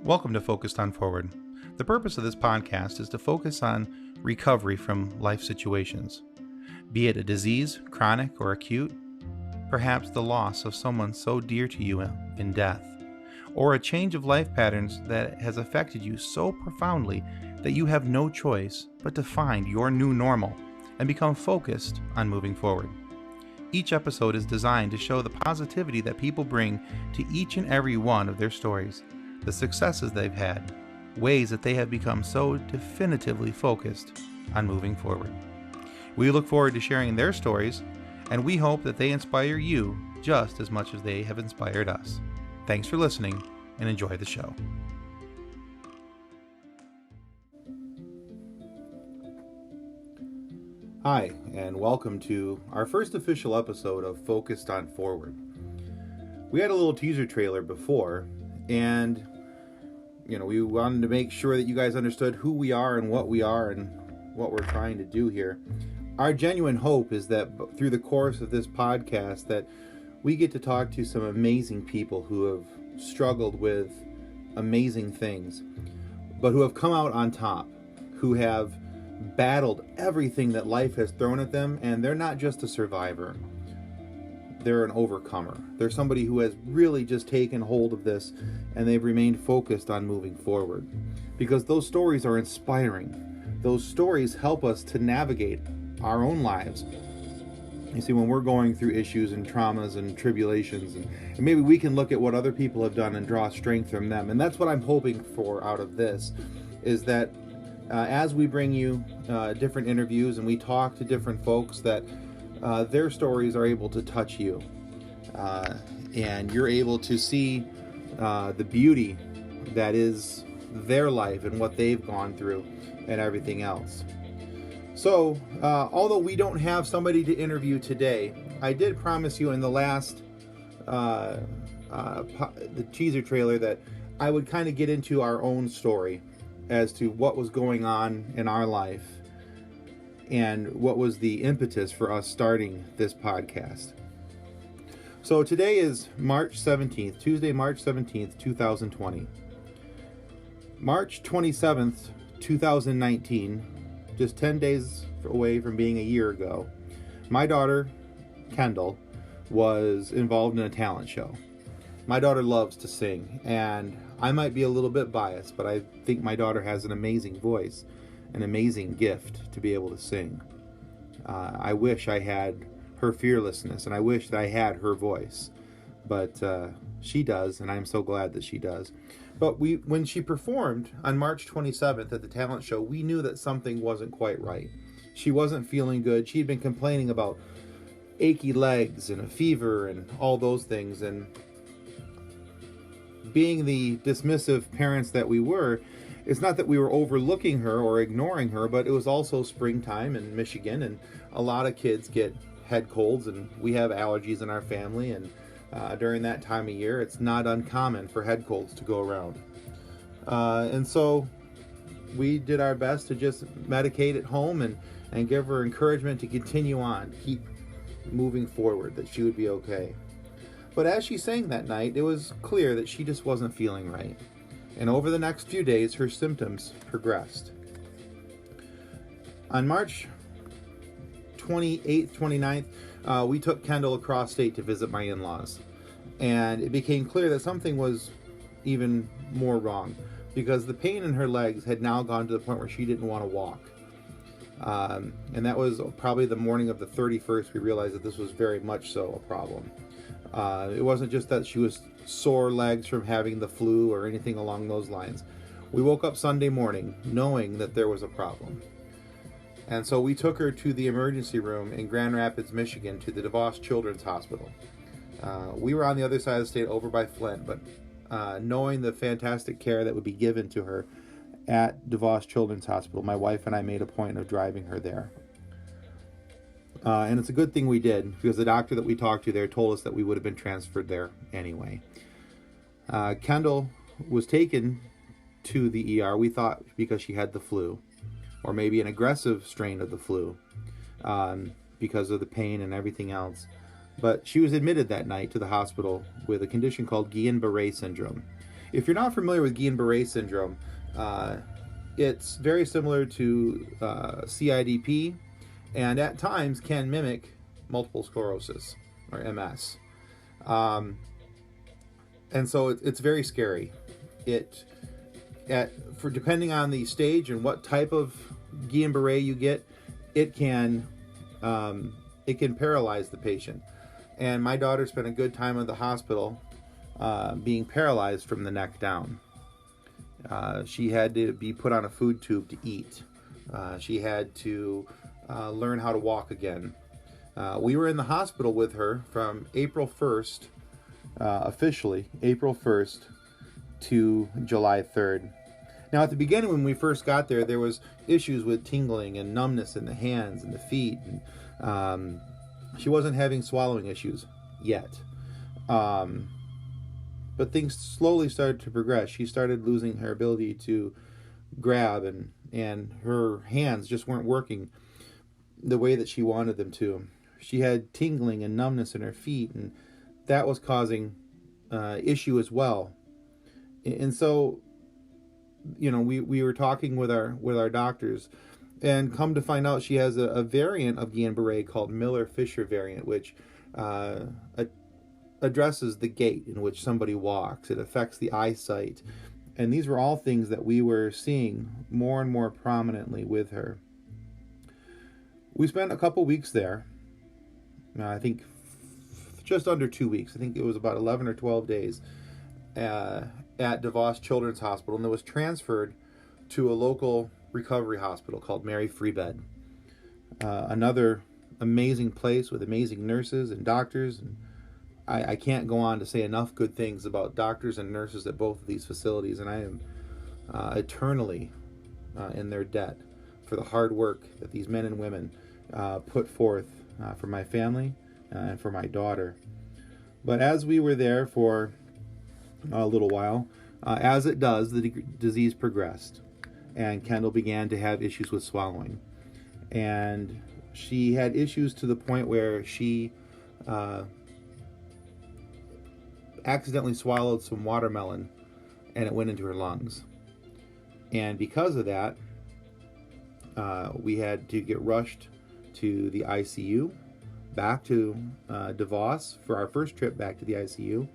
Welcome to Focused on Forward. The purpose of this podcast is to focus on recovery from life situations, be it a disease, chronic or acute, perhaps the loss of someone so dear to you in death, or a change of life patterns that has affected you so profoundly that you have no choice but to find your new normal and become focused on moving forward. Each episode is designed to show the positivity that people bring to each and every one of their stories, the successes they've had, ways that they have become so definitively focused on moving forward. We look forward to sharing their stories, and we hope that they inspire you just as much as they have inspired us. Thanks for listening, and enjoy the show. Hi, and welcome to our first official episode of Focused on Forward. We had a little teaser trailer before, and we wanted to make sure that you guys understood who we are and what we're trying to do here. Our genuine hope is that through the course of this podcast that we get to talk to some amazing people who have struggled with amazing things, but who have come out on top, who have battled everything that life has thrown at them, and they're not just a survivor. They're an overcomer. They're somebody who has really just taken hold of this, and they've remained focused on moving forward. Because those stories are inspiring. Those stories help us to navigate our own lives. You see, when we're going through issues and traumas and tribulations, and maybe we can look at what other people have done and draw strength from them. And that's what I'm hoping for out of this, is that as we bring you different interviews and we talk to different folks, that their stories are able to touch you, and you're able to see the beauty that is their life and what they've gone through and everything else. So, although we don't have somebody to interview today, I did promise you in the last the teaser trailer that I would kind of get into our own story as to what was going on in our life and what was the impetus for us starting this podcast. So today is March 17th, Tuesday, March 17th, 2020. March 27th, 2019, just 10 days away from being a year ago, my daughter, Kendall, was involved in a talent show. My daughter loves to sing, and I might be a little bit biased, but I think my daughter has an amazing voice, an amazing gift to be able to sing. I wish I had her fearlessness, and I wish that I had her voice, but she does, and I'm so glad that she does. But when she performed on March 27th at the talent show, we knew that something wasn't quite right. She wasn't feeling good. She'd been complaining about achy legs and a fever and all those things, and being the dismissive parents that we were, it's not that we were overlooking her or ignoring her, but it was also springtime in Michigan, and a lot of kids get head colds, and we have allergies in our family, and during that time of year, it's not uncommon for head colds to go around. And so we did our best to just medicate at home and give her encouragement to continue on, keep moving forward, that she would be okay. But as she sang that night, it was clear that she just wasn't feeling right. And over the next few days, her symptoms progressed. On March 28th, 29th, we took Kendall across state to visit my in-laws. And it became clear that something was even more wrong, because the pain in her legs had now gone to the point where she didn't want to walk. And that was probably the morning of the 31st, we realized that this was very much so a problem. It wasn't just that she was sore legs from having the flu or anything along those lines. We woke up Sunday morning knowing that there was a problem. And so we took her to the emergency room in Grand Rapids, Michigan, to the DeVos Children's Hospital. We were on the other side of the state over by Flint, but knowing the fantastic care that would be given to her at DeVos Children's Hospital, my wife and I made a point of driving her there. And it's a good thing we did, because the doctor that we talked to there told us that we would have been transferred there anyway. Kendall was taken to the ER, we thought, because she had the flu, or maybe an aggressive strain of the flu, because of the pain and everything else. But she was admitted that night to the hospital with a condition called Guillain-Barré Syndome. If you're not familiar with Guillain-Barré syndrome, it's very similar to CIDP, and at times can mimic multiple sclerosis or MS. And so it's very scary. For depending on the stage and what type of Guillain-Barré you get, it can paralyze the patient. And my daughter spent a good time in the hospital being paralyzed from the neck down. She had to be put on a food tube to eat. She had to learn how to walk again. We were in the hospital with her from April 1st, officially April 1st to July 3rd. Now, at the beginning, when we first got there, there was issues with tingling and numbness in the hands and the feet. And, she wasn't having swallowing issues yet. But things slowly started to progress. She started losing her ability to grab, and her hands just weren't working the way that she wanted them to. She had tingling and numbness in her feet, and that was causing issue as well. And so, we were talking with our doctors, and come to find out she has a variant of Guillain-Barré called Miller-Fisher variant, which addresses the gait in which somebody walks. It affects the eyesight. And these were all things that we were seeing more and more prominently with her. We spent a couple weeks there. I think just under 2 weeks. I think it was about 11 or 12 days at DeVos Children's Hospital, and it was transferred to a local recovery hospital called Mary Free Bed. Another amazing place with amazing nurses and doctors. And I can't go on to say enough good things about doctors and nurses at both of these facilities, and I am eternally in their debt for the hard work that these men and women put forth for my family and for my daughter. But as we were there for a little while, as it does, the disease progressed, and Kendall began to have issues with swallowing. And she had issues to the point where she accidentally swallowed some watermelon, and it went into her lungs. And because of that, we had to get rushed to the ICU, back to DeVos for our first trip back to the ICU.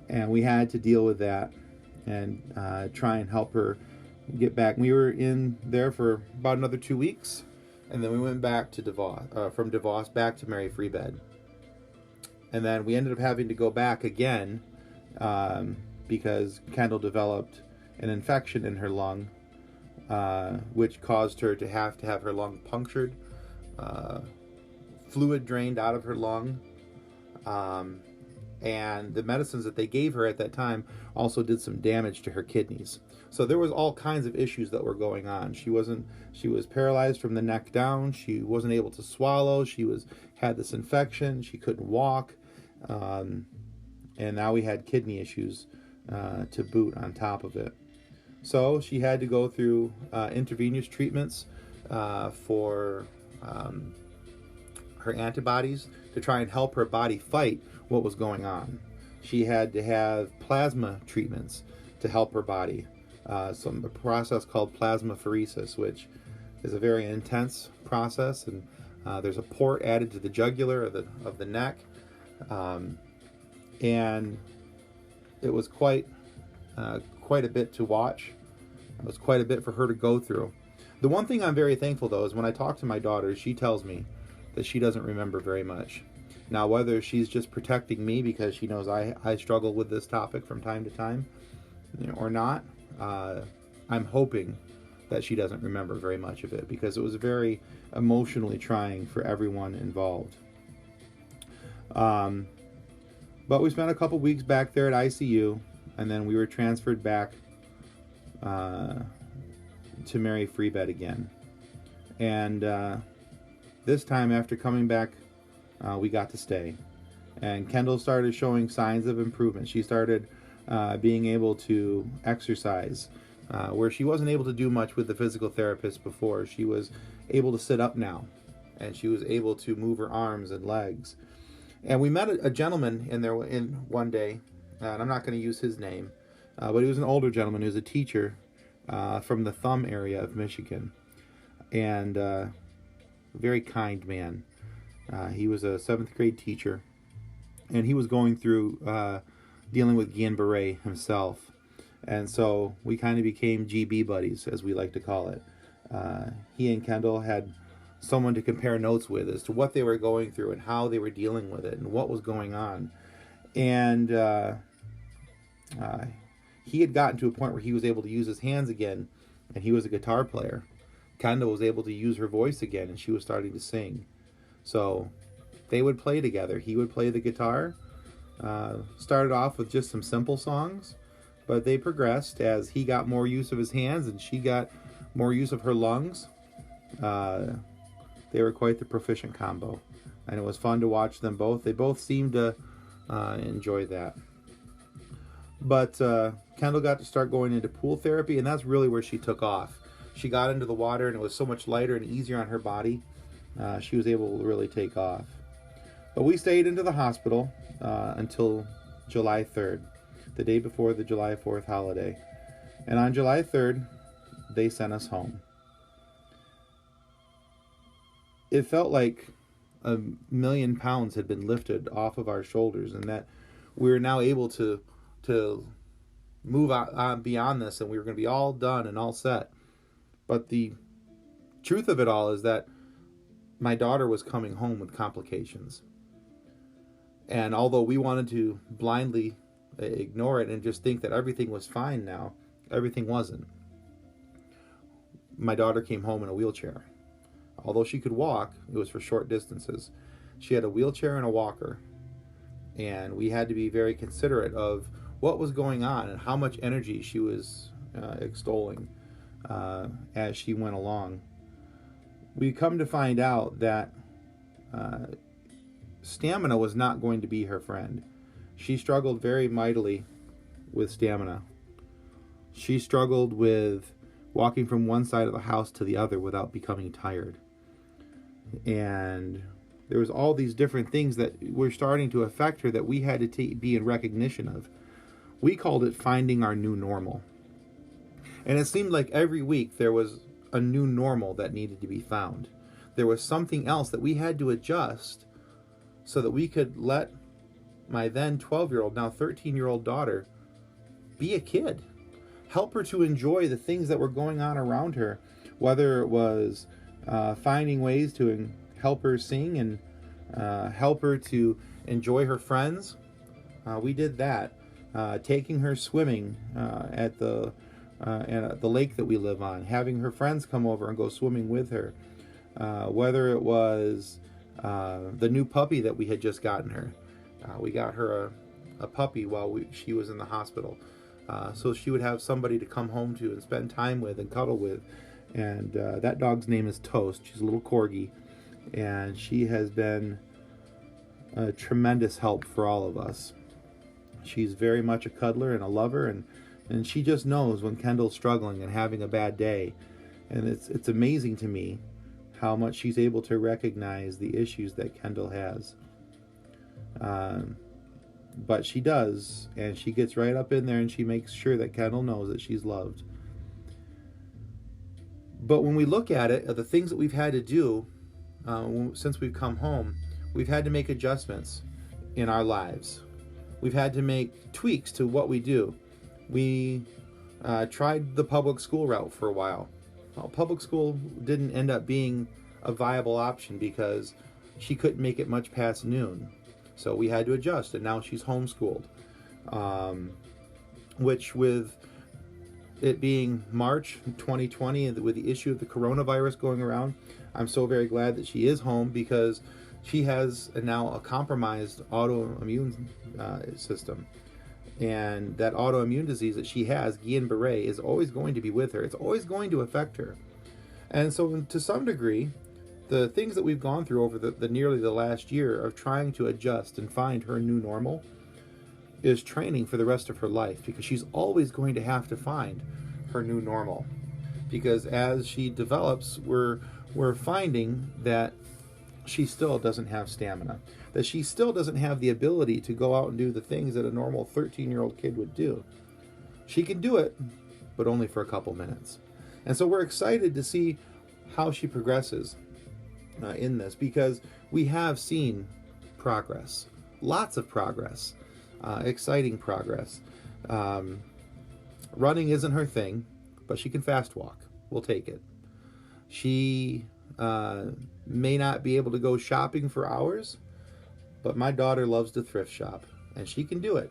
And we had to deal with that and try and help her get back. We were in there for about another 2 weeks, and then we went back to DeVos, from DeVos back to Mary Free Bed. And then we ended up having to go back again because Kendall developed an infection in her lung, which caused her to have her lung punctured, fluid drained out of her lung, and the medicines that they gave her at that time also did some damage to her kidneys. So there was all kinds of issues that were going on. She was paralyzed from the neck down. She wasn't able to swallow. She had this infection. She couldn't walk. And now we had kidney issues to boot on top of it. So she had to go through intravenous treatments for her antibodies to try and help her body fight what was going on. She had to have plasma treatments to help her body. A process called plasmapheresis, which is a very intense process, and there's a port added to the jugular of the neck, and it was quite a bit to watch. It was quite a bit for her to go through. The one thing I'm very thankful, though, is when I talk to my daughter, she tells me that she doesn't remember very much. Now, whether she's just protecting me because she knows I struggle with this topic from time to time, or not, I'm hoping that she doesn't remember very much of it, because it was very emotionally trying for everyone involved. But we spent a couple weeks back there at ICU, and then we were transferred back to Mary Free Bed again. And this time, after coming back, we got to stay. And Kendall started showing signs of improvement. She started being able to exercise, where she wasn't able to do much with the physical therapist before. She was able to sit up now, and she was able to move her arms and legs. And we met a gentleman in there in one day, and I'm not going to use his name, But he was an older gentleman. He was a teacher from the Thumb area of Michigan, and a very kind man. He was a 7th grade teacher, and he was going through dealing with Guillain-Barré himself. And so we kind of became GB buddies, as we like to call it. He and Kendall had someone to compare notes with as to what they were going through and how they were dealing with it and what was going on. And he had gotten to a point where he was able to use his hands again, and he was a guitar player. Kendall was able to use her voice again, and she was starting to sing. So they would play together. He would play the guitar. Started off with just some simple songs, but they progressed as he got more use of his hands and she got more use of her lungs. They were quite the proficient combo, and it was fun to watch them both. They both seemed to enjoy that. But Kendall got to start going into pool therapy, and that's really where she took off. She got into the water, and it was so much lighter and easier on her body. She was able to really take off. But we stayed into the hospital until July 3rd, the day before the July 4th holiday. And on July 3rd, they sent us home. It felt like 1,000,000 pounds had been lifted off of our shoulders, and that we were now able to move on beyond this, and we were going to be all done and all set. But the truth of it all is that my daughter was coming home with complications. And although we wanted to blindly ignore it and just think that everything was fine now, everything wasn't. My daughter came home in a wheelchair. Although she could walk, it was for short distances. She had a wheelchair and a walker. And we had to be very considerate of what was going on and how much energy she was extolling as she went along. We come to find out that stamina was not going to be her friend. She struggled very mightily with stamina. She struggled with walking from one side of the house to the other without becoming tired. And there was all these different things that were starting to affect her that we had to be in recognition of. We called it finding our new normal. And it seemed like every week there was a new normal that needed to be found. There was something else that we had to adjust so that we could let my then 12-year-old, now 13-year-old daughter be a kid. Help her to enjoy the things that were going on around her, whether it was finding ways to help her sing and help her to enjoy her friends. We did that. Taking her swimming at the lake that we live on, having her friends come over and go swimming with her. Whether it was the new puppy that we had just gotten her. We got her a puppy while she was in the hospital. So she would have somebody to come home to and spend time with and cuddle with. And that dog's name is Toast. She's a little corgi. And she has been a tremendous help for all of us. She's very much a cuddler and a lover. And she just knows when Kendall's struggling and having a bad day. And it's amazing to me how much she's able to recognize the issues that Kendall has. But she does, and she gets right up in there and she makes sure that Kendall knows that she's loved. But when we look at it, the things that we've had to do since we've come home, we've had to make adjustments in our lives. We've had to make tweaks to what we do. We tried the public school route for a while. Well, public school didn't end up being a viable option because she couldn't make it much past noon. So we had to adjust, and now she's homeschooled. Which, with it being March 2020 and with the issue of the coronavirus going around, I'm so very glad that she is home because she has now a compromised autoimmune system. And that autoimmune disease that she has, Guillain-Barré, is always going to be with her. It's always going to affect her. And so to some degree, the things that we've gone through over the nearly the last year of trying to adjust and find her new normal is training for the rest of her life, because she's always going to have to find her new normal. Because as she develops, we're finding that she still doesn't have stamina, that she still doesn't have the ability to go out and do the things that a normal 13-year-old kid would do. She can do it, but only for a couple minutes. And so we're excited to see how she progresses in this, because we have seen progress, lots of progress, exciting progress. Running isn't her thing, but she can fast walk. We'll take it. She may not be able to go shopping for hours, but my daughter loves to thrift shop, and she can do it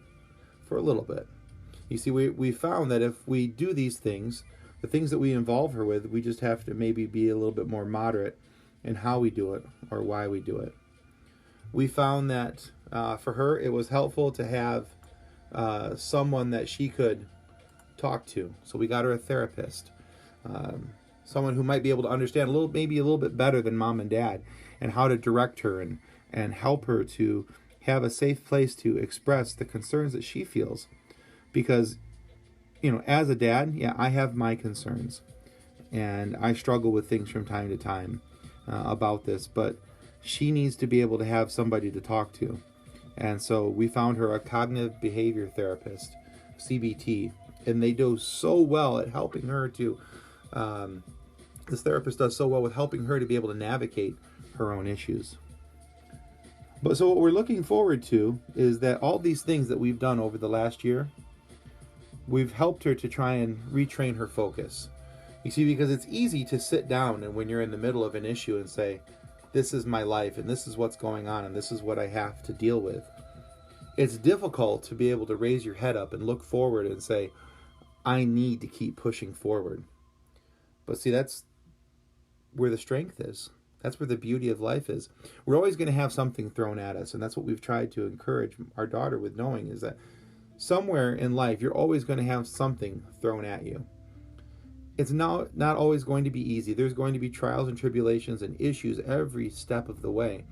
for a little bit. You see, we found that if we do these things, the things that we involve her with, we just have to maybe be a little bit more moderate in how we do it or why we do it. We found that for her, it was helpful to have someone that she could talk to. So we got her a therapist, someone who might be able to understand maybe a little bit better than mom and dad, and how to direct her and help her to have a safe place to express the concerns that she feels. Because, as a dad, I have my concerns, and I struggle with things from time to time about this, but she needs to be able to have somebody to talk to. And so we found her a cognitive behavior therapist, CBT, and they do so well at helping her to, this therapist does so well with helping her to be able to navigate her own issues. But so what we're looking forward to is that all these things that we've done over the last year, we've helped her to try and retrain her focus. You see, because it's easy to sit down and when you're in the middle of an issue and say, this is my life and this is what's going on and this is what I have to deal with. It's difficult to be able to raise your head up and look forward and say, I need to keep pushing forward. But see, that's where the strength is. That's where the beauty of life is. We're always going to have something thrown at us, and that's what we've tried to encourage our daughter with, knowing is that somewhere in life, you're always going to have something thrown at you. It's not always going to be easy. There's going to be trials and tribulations and issues every step of the way,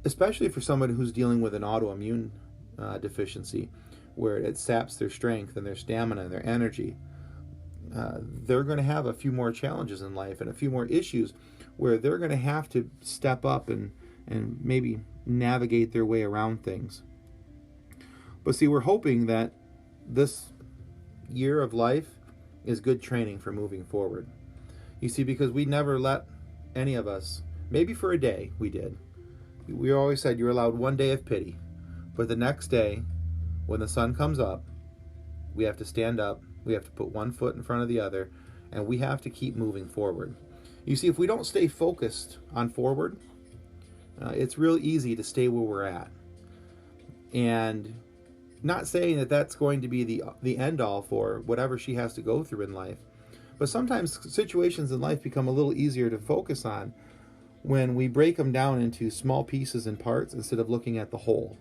especially for someone who's dealing with an autoimmune deficiency, where it saps their strength and their stamina and their energy. They're going to have a few more challenges in life and a few more issues where they're going to have to step up and maybe navigate their way around things. But see, we're hoping that this year of life is good training for moving forward. You see, because we never let any of us, maybe for a day we did. We always said you're allowed one day of pity. But the next day, when the sun comes up, we have to stand up, we have to put one foot in front of the other, and we have to keep moving forward. You see, if we don't stay focused on forward, it's real easy to stay where we're at. And not saying that that's going to be the end all for whatever she has to go through in life. But sometimes situations in life become a little easier to focus on when we break them down into small pieces and parts instead of looking at the whole.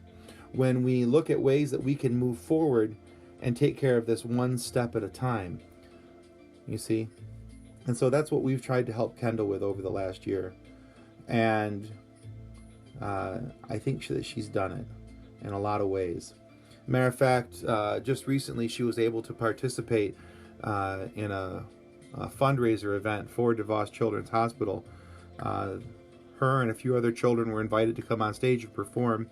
When we look at ways that we can move forward and take care of this one step at a time. You see? And so that's what we've tried to help Kendall with over the last year. And I think that she's done it in a lot of ways. Matter of fact, just recently she was able to participate in a fundraiser event for DeVos Children's Hospital. Her and a few other children were invited to come on stage and perform,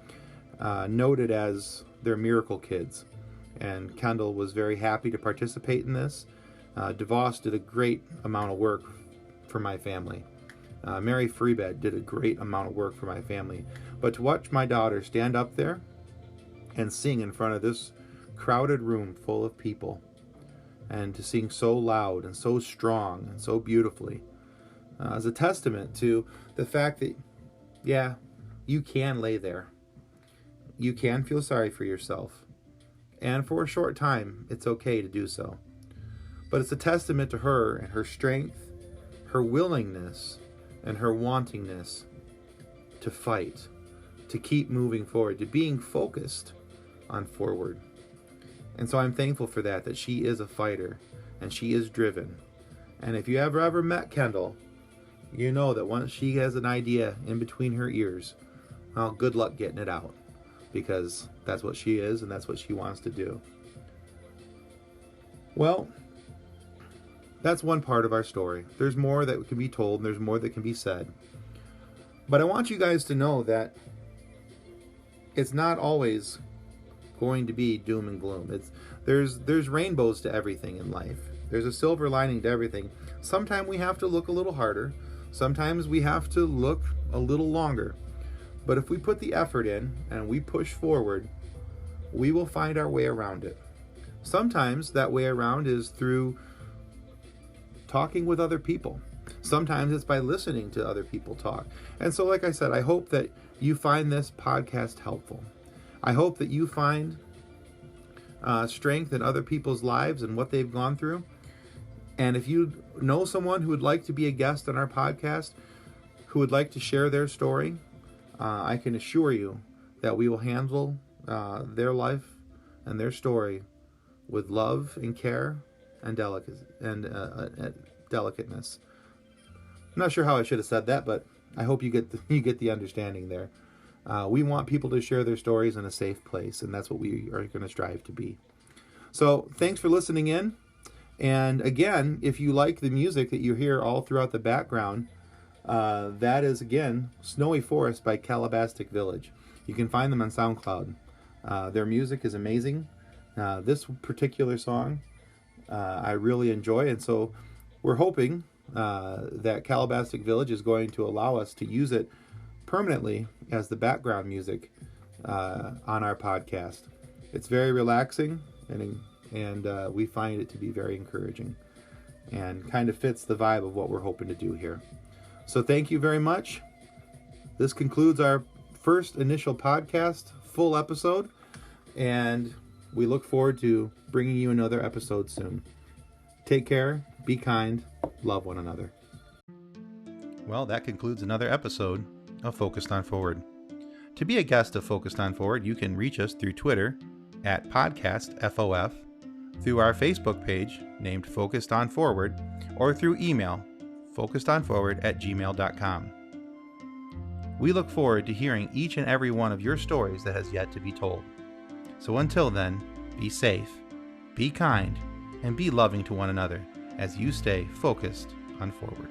noted as their miracle kids. And Kendall was very happy to participate in this. DeVos did a great amount of work for my family. Mary Freebed did a great amount of work for my family. But to watch my daughter stand up there and sing in front of this crowded room full of people, and to sing so loud and so strong and so beautifully, is a testament to the fact that, yeah, you can lay there. You can feel sorry for yourself. And for a short time, it's okay to do so. But it's a testament to her and her strength, her willingness, and her wantingness to fight, to keep moving forward, to being focused on forward. And so I'm thankful for that she is a fighter and she is driven. And if you ever met Kendall, you know that once she has an idea in between her ears, well, good luck getting it out, because that's what she is and that's what she wants to do. Well, that's one part of our story. There's more that can be told and there's more that can be said. But I want you guys to know that it's not always going to be doom and gloom. There's rainbows to everything in life. There's a silver lining to everything. Sometimes we have to look a little harder. Sometimes we have to look a little longer. But if we put the effort in and we push forward, we will find our way around it. Sometimes that way around is through talking with other people. Sometimes it's by listening to other people talk. And so, like I said, I hope that you find this podcast helpful. I hope that you find strength in other people's lives and what they've gone through. And if you know someone who would like to be a guest on our podcast, who would like to share their story, I can assure you that we will handle their life and their story with love and care and delicateness. I'm not sure how I should have said that, but I hope you get the understanding there. We want people to share their stories in a safe place, and that's what we are going to strive to be. So thanks for listening in. And again, if you like the music that you hear all throughout the background, that is, again, Snowy Forest by Calabastic Village. You can find them on SoundCloud. Their music is amazing. This particular song I really enjoy, and so we're hoping that Calabastic Village is going to allow us to use it permanently as the background music on our podcast. It's very relaxing, and we find it to be very encouraging and kind of fits the vibe of what we're hoping to do here. So thank you very much. This concludes our first initial podcast, full episode, and we look forward to bringing you another episode soon. Take care, be kind, love one another. Well, that concludes another episode of Focused on Forward. To be a guest of Focused on Forward, you can reach us through Twitter at podcastfof, through our Facebook page named Focused on Forward, or through email focusedonforward@gmail.com. We look forward to hearing each and every one of your stories that has yet to be told. So until then, be safe, be kind, and be loving to one another as you stay focused on forward.